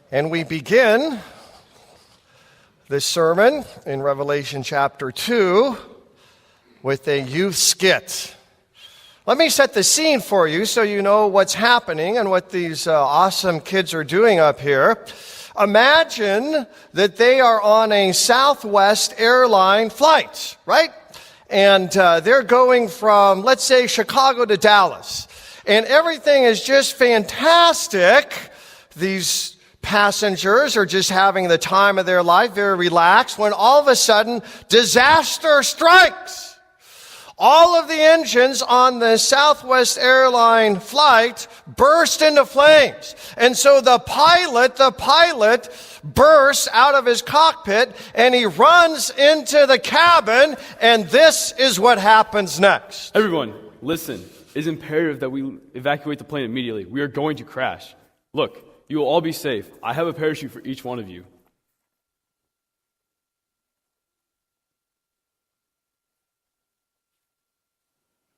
And we begin this sermon in Revelation chapter 2 with a youth skit. Let me set the scene for you so you know what's happening and what these awesome kids are doing up here. Imagine that they are on a Southwest airline flight, right? And they're going from, let's say, Chicago to Dallas. And everything is just fantastic. These passengers are just having the time of their life, very relaxed, when all of a sudden, disaster strikes. All of the engines on the Southwest airline flight burst into flames. And so the pilot bursts out of his cockpit and he runs into the cabin, and this is what happens next. Everyone, listen. It is imperative that we evacuate the plane immediately. We are going to crash. Look, you will all be safe. I have a parachute for each one of you.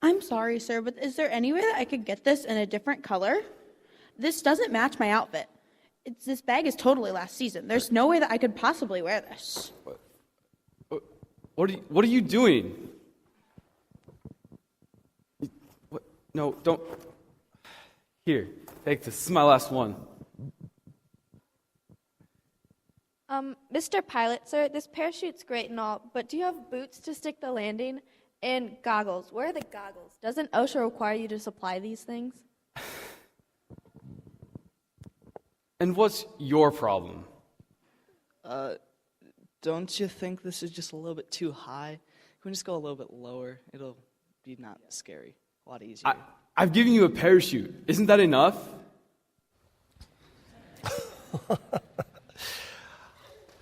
I'm sorry, sir, but is there any way that I could get this in a different color? This doesn't match my outfit. This bag is totally last season. There's no way that I could possibly wear this. What are you doing? What? No, don't. Here, take this. This is my last one. Mr. Pilot, sir, this parachute's great and all, but do you have boots to stick the landing? And goggles. Where are the goggles? Doesn't OSHA require you to supply these things? And what's your problem? Don't you think this is just a little bit too high? Can we just go a little bit lower? It'll be not scary. A lot easier. I've given you a parachute. Isn't that enough?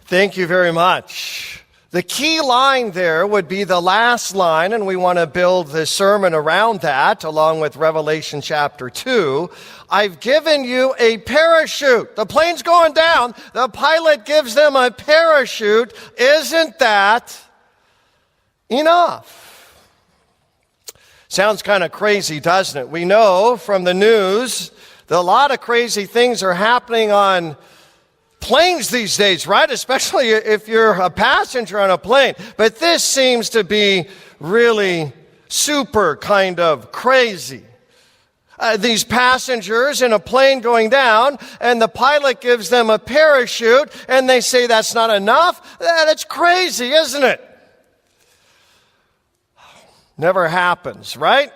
Thank you very much. The key line there would be the last line, and we want to build this sermon around that, along with Revelation chapter 2. I've given you a parachute. The plane's going down. The pilot gives them a parachute. Isn't that enough? Sounds kind of crazy, doesn't it? We know from the news that a lot of crazy things are happening on planes these days, right? Especially if you're a passenger on a plane. But this seems to be really super kind of crazy. These passengers in a plane going down, and the pilot gives them a parachute, and they say that's not enough. That's crazy, isn't it? Never happens, right?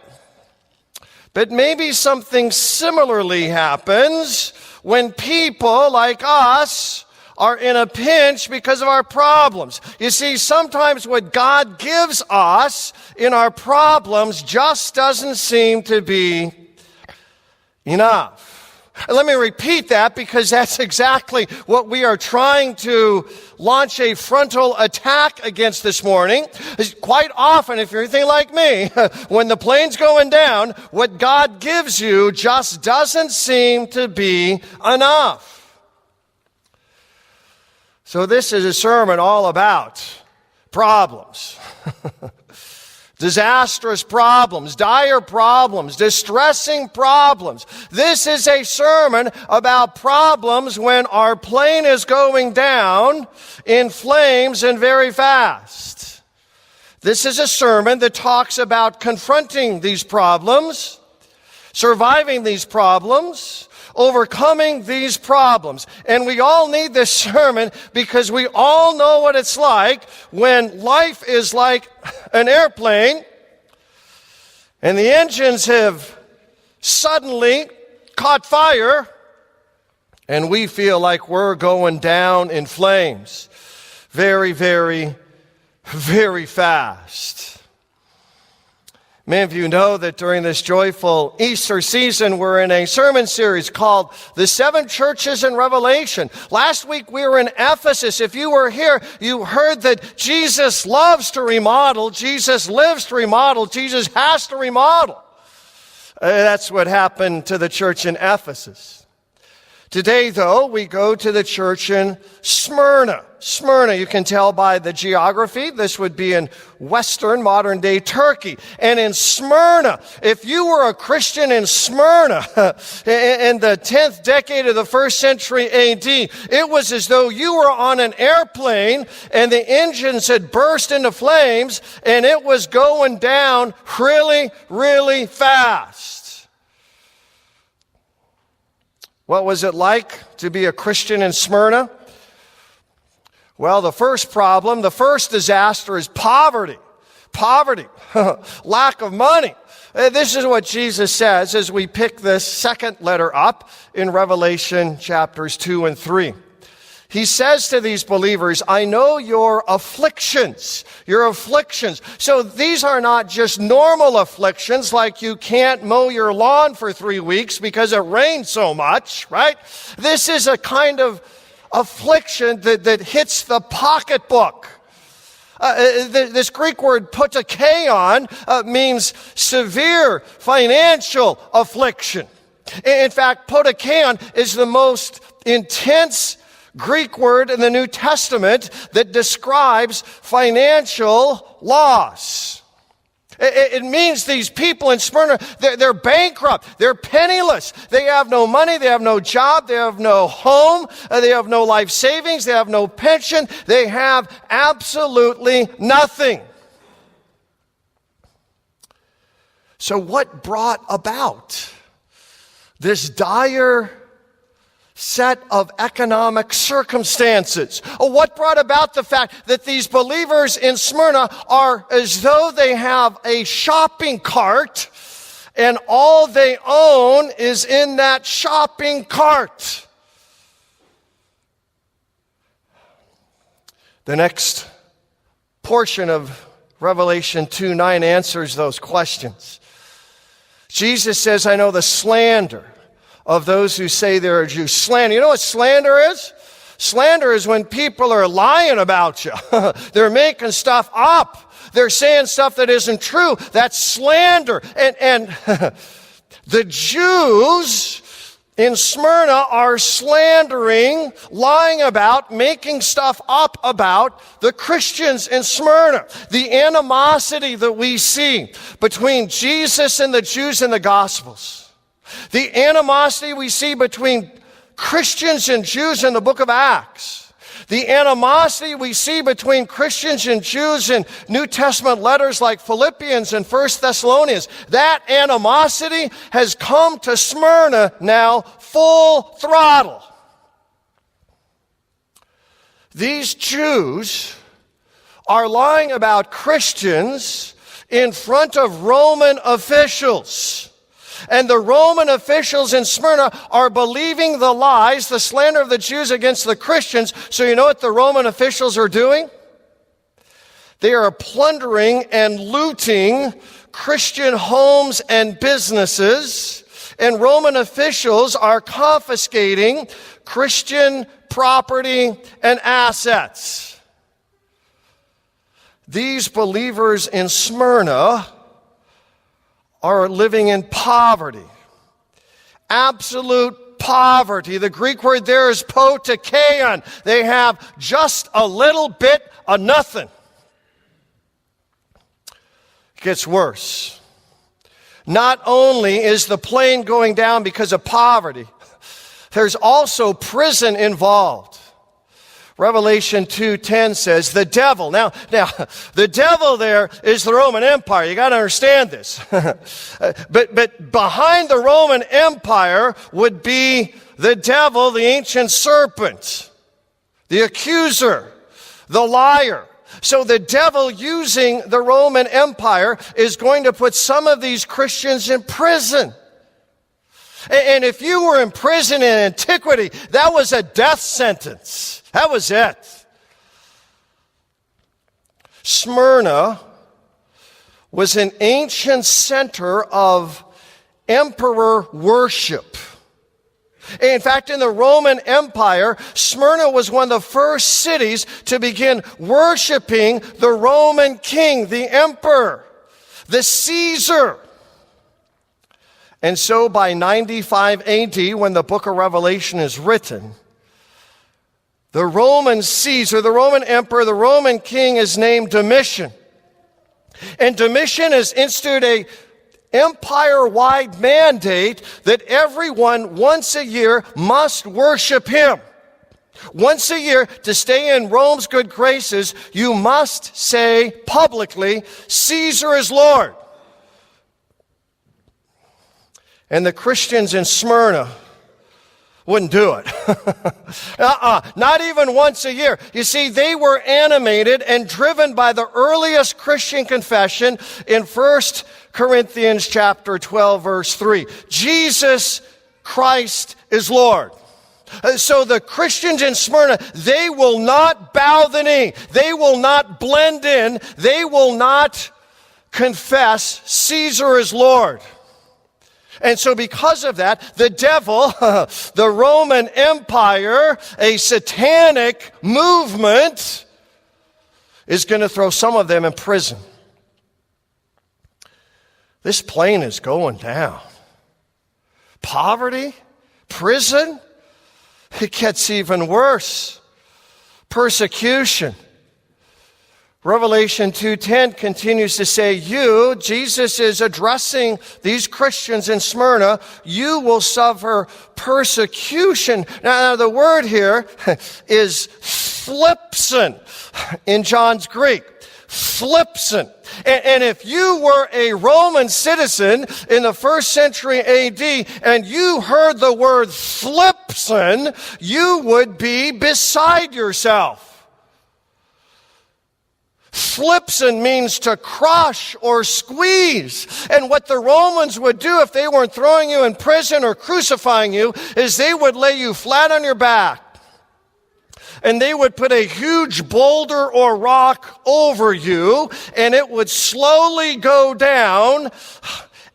But maybe something similarly happens when people like us are in a pinch because of our problems. You see, sometimes what God gives us in our problems just doesn't seem to be enough. Let me repeat that, because that's exactly what we are trying to launch a frontal attack against this morning. Quite often, if you're anything like me, when the plane's going down, what God gives you just doesn't seem to be enough. So this is a sermon all about problems. Disastrous problems, dire problems, distressing problems. This is a sermon about problems when our plane is going down in flames and very fast. This is a sermon that talks about confronting these problems, surviving these problems, overcoming these problems. And we all need this sermon because we all know what it's like when life is like an airplane and the engines have suddenly caught fire and we feel like we're going down in flames very, very, very fast. Many of you know that during this joyful Easter season, we're in a sermon series called The Seven Churches in Revelation. Last week we were in Ephesus. If you were here, you heard that Jesus loves to remodel, Jesus lives to remodel, Jesus has to remodel. That's what happened to the church in Ephesus. Today, though, we go to the church in Smyrna. Smyrna, you can tell by the geography, this would be in western modern-day Turkey. And in Smyrna, if you were a Christian in Smyrna in the 10th decade of the 1st century AD, it was as though you were on an airplane and the engines had burst into flames and it was going down really, really fast. What was it like to be a Christian in Smyrna? Well, the first problem, the first disaster is poverty. Poverty, lack of money. This is what Jesus says as we pick this second letter up in Revelation chapters 2 and 3. He says to these believers, I know your afflictions. Your afflictions. So these are not just normal afflictions like you can't mow your lawn for 3 weeks because it rained so much, right? This is a kind of affliction that hits the pocketbook. This Greek word potakeion means severe financial affliction. In fact, potakeion is the most intense Greek word in the New Testament that describes financial loss. It means these people in Smyrna, they're bankrupt, they're penniless, they have no money, they have no job, they have no home, they have no life savings, they have no pension, they have absolutely nothing. So what brought about this dire set of economic circumstances? What brought about the fact that these believers in Smyrna are as though they have a shopping cart and all they own is in that shopping cart? The next portion of Revelation 2:9 answers those questions. Jesus says, I know the slander of those who say they're Jews. Slander. You know what slander is? Slander is when people are lying about you. They're making stuff up. They're saying stuff that isn't true. That's slander. And the Jews in Smyrna are slandering, lying about, making stuff up about the Christians in Smyrna. The animosity that we see between Jesus and the Jews in the Gospels. The animosity we see between Christians and Jews in the book of Acts. The animosity we see between Christians and Jews in New Testament letters like Philippians and 1 Thessalonians. That animosity has come to Smyrna now full throttle. These Jews are lying about Christians in front of Roman officials. And the Roman officials in Smyrna are believing the lies, the slander of the Jews against the Christians. So you know what the Roman officials are doing? They are plundering and looting Christian homes and businesses. And Roman officials are confiscating Christian property and assets. These believers in Smyrna are living in poverty. Absolute poverty. The Greek word there is potakeion. They have just a little bit of nothing. It gets worse. Not only is the plane going down because of poverty, there's also prison involved. Revelation 2:10 says the devil. Now, the devil there is the Roman Empire. You got to understand this. but behind the Roman Empire would be the devil, the ancient serpent, the accuser, the liar. So the devil, using the Roman Empire, is going to put some of these Christians in prison. And if you were in prison in antiquity, that was a death sentence. That was it. Smyrna was an ancient center of emperor worship. In fact, in the Roman Empire, Smyrna was one of the first cities to begin worshiping the Roman king, the emperor, the Caesar. And so by 95 AD, when the book of Revelation is written, the Roman Caesar, the Roman emperor, the Roman king is named Domitian. And Domitian has instituted a empire-wide mandate that everyone once a year must worship him. Once a year, to stay in Rome's good graces, you must say publicly, Caesar is Lord. And the Christians in Smyrna wouldn't do it. Not even once a year. You see, they were animated and driven by the earliest Christian confession in 1 Corinthians chapter 12, verse 3. Jesus Christ is Lord. So the Christians in Smyrna, they will not bow the knee. They will not blend in. They will not confess Caesar is Lord. And so because of that, the devil, the Roman Empire, a satanic movement, is going to throw some of them in prison. This plane is going down. Poverty, prison, it gets even worse. Persecution. Revelation 2:10 continues to say, you, Jesus is addressing these Christians in Smyrna, you will suffer persecution. Now the word here is thlipsin in John's Greek. Thlipsin. And if you were a Roman citizen in the 1st century AD and you heard the word thlipsin, you would be beside yourself. Thlipsin means to crush or squeeze. And what the Romans would do if they weren't throwing you in prison or crucifying you is they would lay you flat on your back. And they would put a huge boulder or rock over you, and it would slowly go down,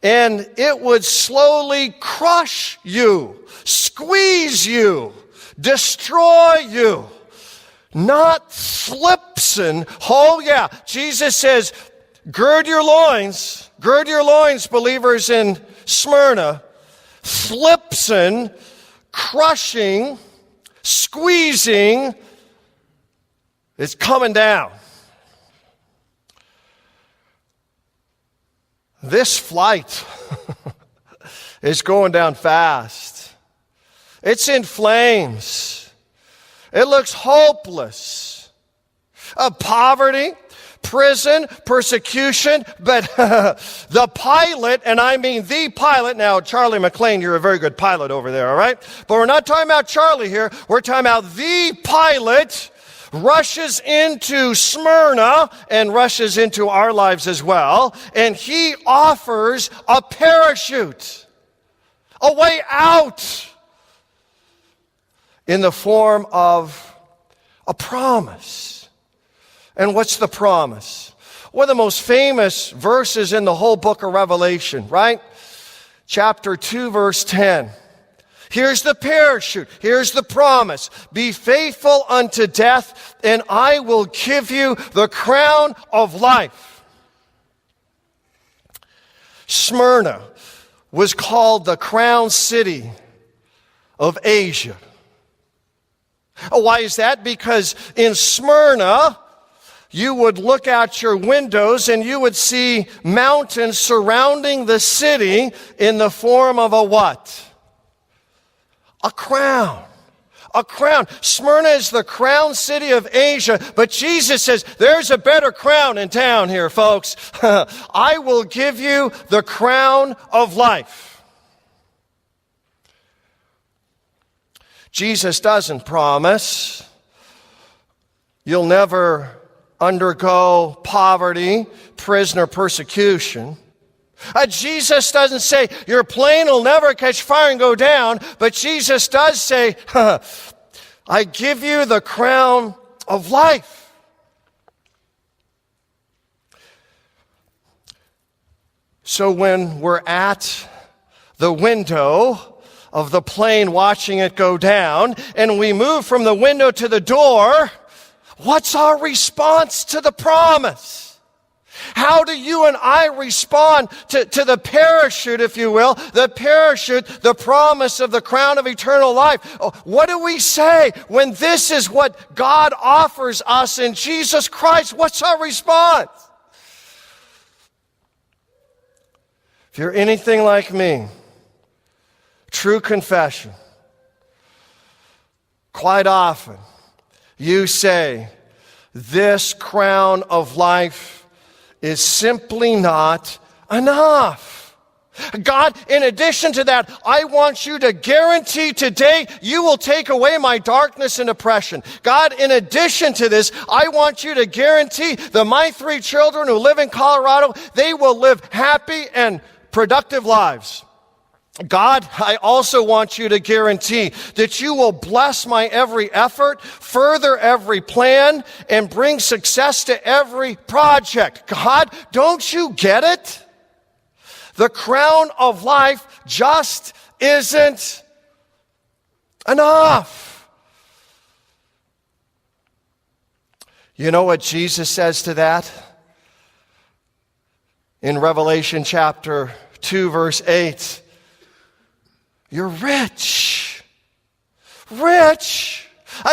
and it would slowly crush you, squeeze you, destroy you. Not thlipsin. Oh yeah, Jesus says, gird your loins, believers in Smyrna. Thlipsin, crushing, squeezing, is coming down. This flight is going down fast. It's in flames. It looks hopeless. Poverty, prison, persecution, but the pilot, and I mean the pilot, now Charlie McLean, you're a very good pilot over there, all right? But we're not talking about Charlie here. We're talking about the pilot rushes into Smyrna and rushes into our lives as well, and he offers a parachute, a way out, in the form of a promise. And what's the promise? One of the most famous verses in the whole book of Revelation, right? Chapter 2, verse 10. Here's the parachute. Here's the promise. Be faithful unto death, and I will give you the crown of life. Smyrna was called the crown city of Asia. Why is that? Because in Smyrna, you would look out your windows and you would see mountains surrounding the city in the form of a what? A crown. A crown. Smyrna is the crown city of Asia, but Jesus says, there's a better crown in town here, folks. I will give you the crown of life. Jesus doesn't promise you'll never undergo poverty, prison, or persecution. Jesus doesn't say your plane will never catch fire and go down, but Jesus does say, I give you the crown of life. So when we're at the window of the plane watching it go down, and we move from the window to the door, what's our response to the promise? How do you and I respond to the parachute, if you will, the parachute, the promise of the crown of eternal life? What do we say when this is what God offers us in Jesus Christ? What's our response? If you're anything like me, true confession, quite often you say, this crown of life is simply not enough. God, in addition to that, I want you to guarantee today you will take away my darkness and oppression. God, in addition to this, I want you to guarantee that my 3 children who live in Colorado, they will live happy and productive lives. God, I also want you to guarantee that you will bless my every effort, further every plan, and bring success to every project. God, don't you get it? The crown of life just isn't enough. You know what Jesus says to that? In Revelation chapter 2, verse 8. You're rich. Rich.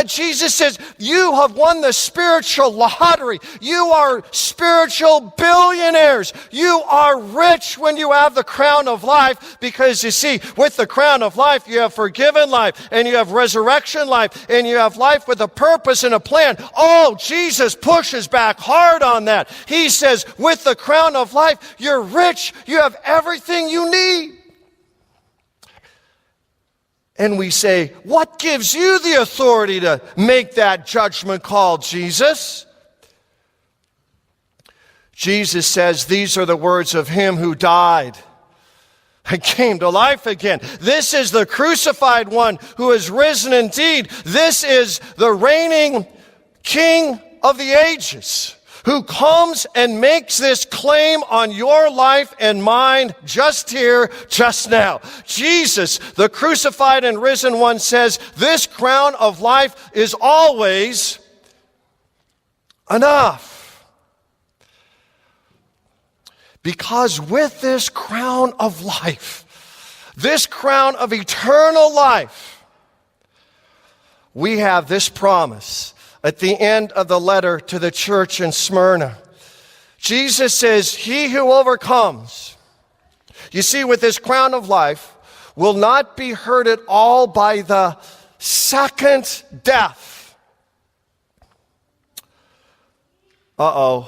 Jesus says, you have won the spiritual lottery. You are spiritual billionaires. You are rich when you have the crown of life, because you see, with the crown of life, you have forgiven life, and you have resurrection life, and you have life with a purpose and a plan. Oh, Jesus pushes back hard on that. He says, with the crown of life, you're rich. You have everything you need. And we say, what gives you the authority to make that judgment call, Jesus? Jesus says, these are the words of him who died and came to life again. This is the crucified one who is risen indeed. This is the reigning King of the ages, who comes and makes this claim on your life and mine just here, just now. Jesus, the crucified and risen one, says this crown of life is always enough. Because with this crown of life, this crown of eternal life, we have this promise at the end of the letter to the church in Smyrna. Jesus says, he who overcomes, you see, with this crown of life, will not be hurt at all by the second death. Time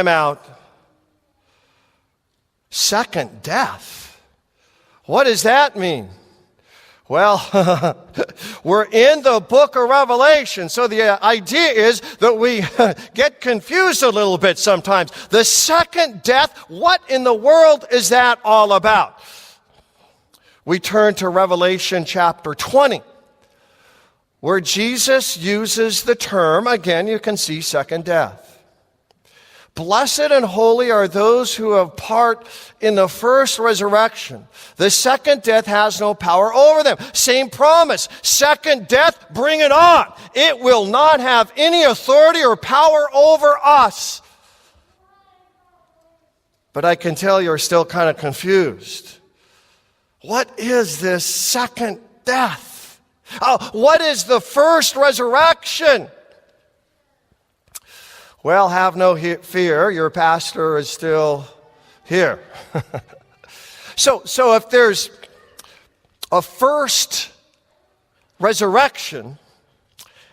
out. Second death. What does that mean? Well, we're in the book of Revelation, so the idea is that we get confused a little bit sometimes. The second death, what in the world is that all about? We turn to Revelation chapter 20, where Jesus uses the term, again, you can see second death. Blessed and holy are those who have part in the first resurrection. The second death has no power over them. Same promise. Second death, bring it on. It will not have any authority or power over us. But I can tell you're still kind of confused. What is this second death? What is the first resurrection? Well, have no fear. Your pastor is still here. So if there's a first resurrection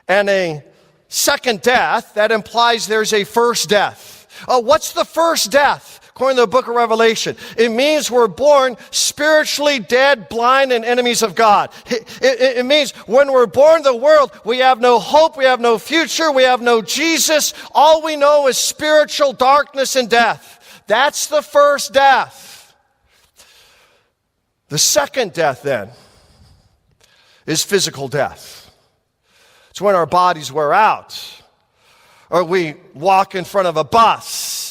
and a second death, that implies there's a first death. What's the first death? According to the book of Revelation, it means we're born spiritually dead, blind, and enemies of God. It means when we're born in the world, we have no hope, we have no future, we have no Jesus. All we know is spiritual darkness and death. That's the first death. The second death, then, is physical death. It's when our bodies wear out, or we walk in front of a bus,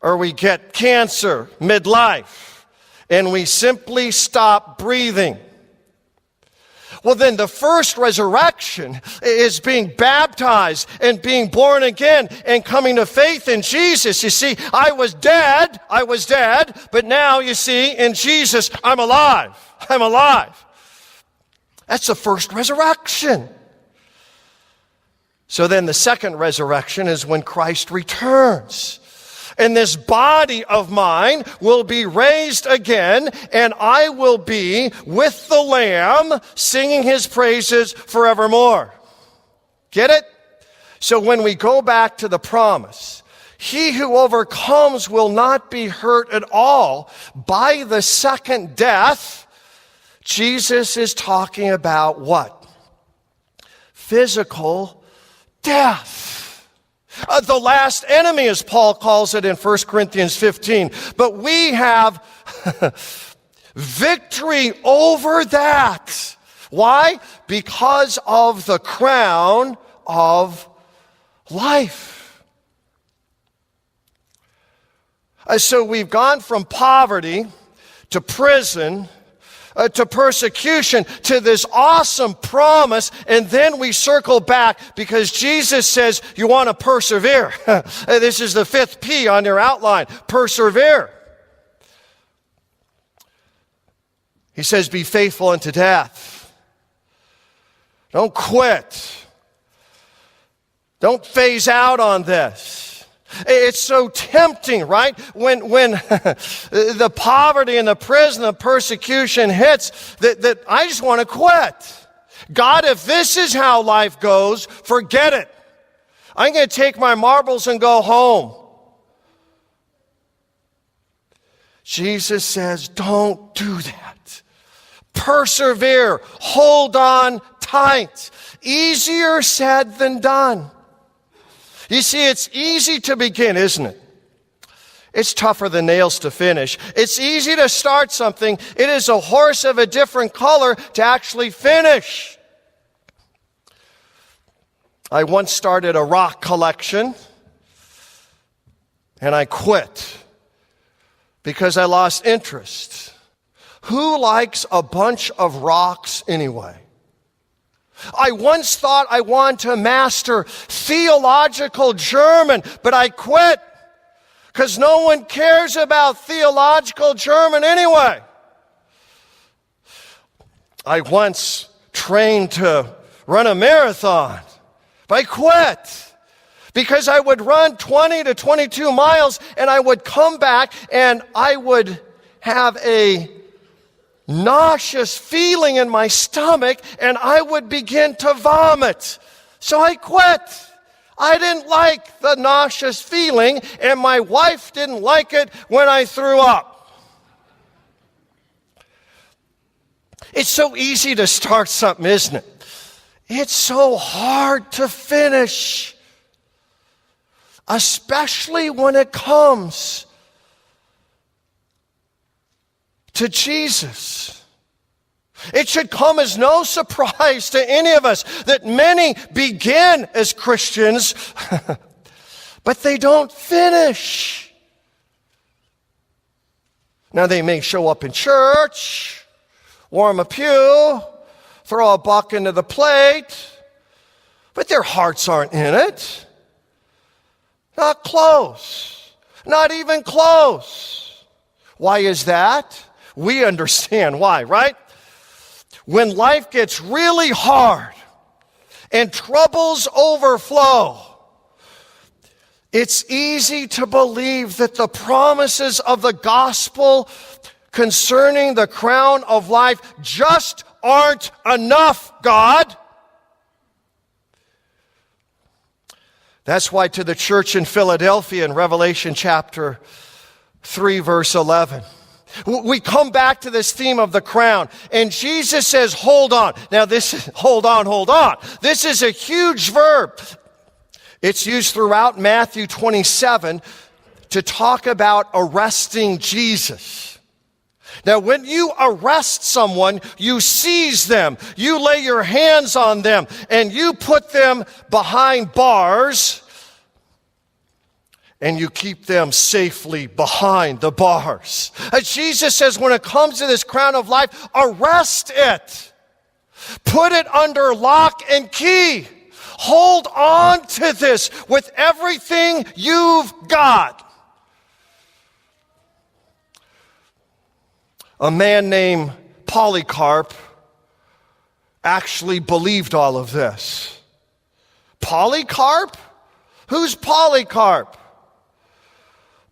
or we get cancer midlife, and we simply stop breathing. Well, then the first resurrection is being baptized and being born again and coming to faith in Jesus. You see, I was dead, but now you see, in Jesus, I'm alive. That's the first resurrection. So then the second resurrection is when Christ returns. And this body of mine will be raised again, and I will be with the Lamb singing his praises forevermore. Get it? So when we go back to the promise, he who overcomes will not be hurt at all by the second death. Jesus is talking about what? Physical death. The last enemy, as Paul calls it in 1 Corinthians 15. But we have victory over that. Why? Because of the crown of life. So we've gone from poverty to prison to persecution, to this awesome promise, and then we circle back because Jesus says you want to persevere. This is the 5th P on your outline, persevere. He says be faithful unto death. Don't quit. Don't phase out on this. It's so tempting, right? When the poverty and the prison, the persecution hits, that I just want to quit. God, if this is how life goes, forget it. I'm going to take my marbles and go home. Jesus says, don't do that. Persevere. Hold on tight. Easier said than done. You see, it's easy to begin, isn't it? It's tougher than nails to finish. It's easy to start something. It is a horse of a different color to actually finish. I once started a rock collection, and I quit because I lost interest. Who likes a bunch of rocks anyway? I once thought I wanted to master theological German, but I quit because no one cares about theological German anyway. I once trained to run a marathon, but I quit because I would run 20 to 22 miles and I would come back and I would have a nauseous feeling in my stomach and I would begin to vomit. So I quit. I didn't like the nauseous feeling and my wife didn't like it when I threw up. It's so easy to start something, isn't it? It's so hard to finish, especially when it comes to Jesus. It should come as no surprise to any of us that many begin as Christians, but they don't finish. Now they may show up in church, warm a pew, throw a buck into the plate, but their hearts aren't in it. Not close. Not even close. Why is that? We understand why, right? When life gets really hard and troubles overflow, it's easy to believe that the promises of the gospel concerning the crown of life just aren't enough, God. That's why to the church in Philadelphia in Revelation chapter 3, verse 11, we come back to this theme of the crown, and Jesus says, hold on. Now hold on. This is a huge verb. It's used throughout Matthew 27 to talk about arresting Jesus. Now, when you arrest someone, you seize them, you lay your hands on them, and you put them behind bars, and you keep them safely behind the bars. Jesus says when it comes to this crown of life, arrest it. Put it under lock and key. Hold on to this with everything you've got. A man named Polycarp actually believed all of this. Polycarp? Who's Polycarp?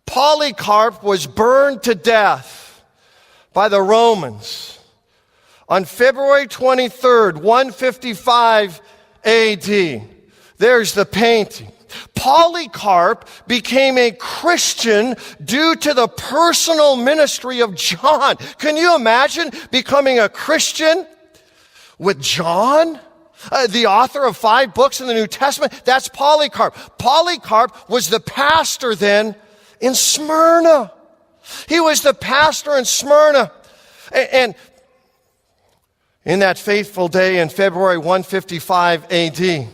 Polycarp was burned to death by the Romans on February 23rd, 155 AD. There's the painting. Polycarp became a Christian due to the personal ministry of John. Can you imagine becoming a Christian with John? The author of 5 books in the New Testament, that's Polycarp. Polycarp was the pastor then in Smyrna. He was the pastor in Smyrna. And in that faithful day in February 155 AD,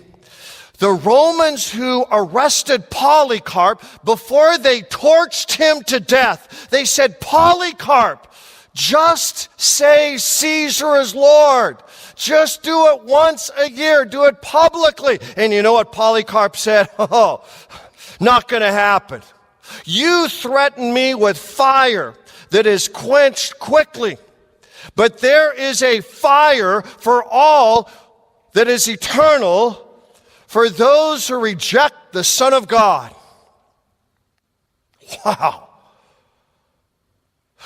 the Romans who arrested Polycarp, before they torched him to death, they said, Polycarp, just say Caesar is Lord. Just do it once a year. Do it publicly. And you know what Polycarp said? Oh, not going to happen. You threaten me with fire that is quenched quickly. But there is a fire for all that is eternal, for those who reject the Son of God. Wow.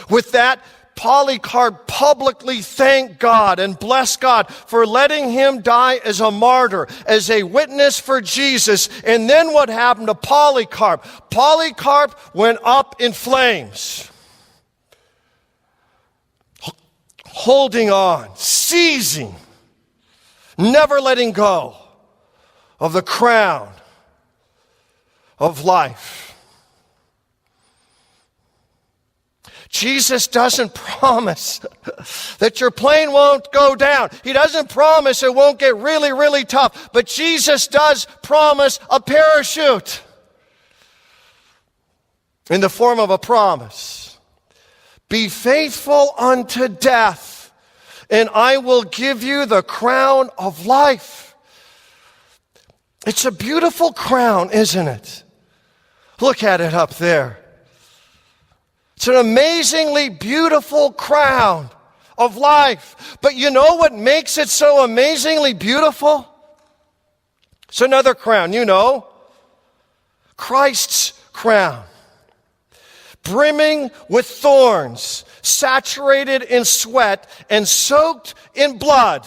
With that, Polycarp publicly thanked God and blessed God for letting him die as a martyr, as a witness for Jesus. And then what happened to Polycarp? Polycarp went up in flames, holding on, seizing, never letting go of the crown of life. Jesus doesn't promise that your plane won't go down. He doesn't promise it won't get really, really tough. But Jesus does promise a parachute in the form of a promise. Be faithful unto death, and I will give you the crown of life. It's a beautiful crown, isn't it? Look at it up there. It's an amazingly beautiful crown of life. But you know what makes it so amazingly beautiful? It's another crown, you know. Christ's crown. Brimming with thorns, saturated in sweat, and soaked in blood.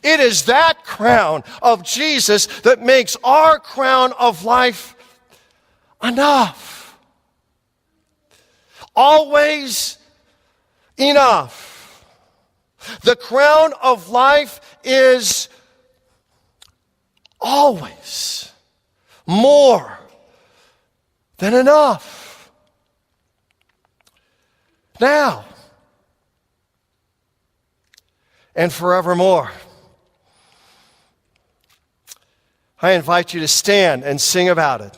It is that crown of Jesus that makes our crown of life enough. Always enough. The crown of life is always more than enough. Now and forevermore. I invite you to stand and sing about it.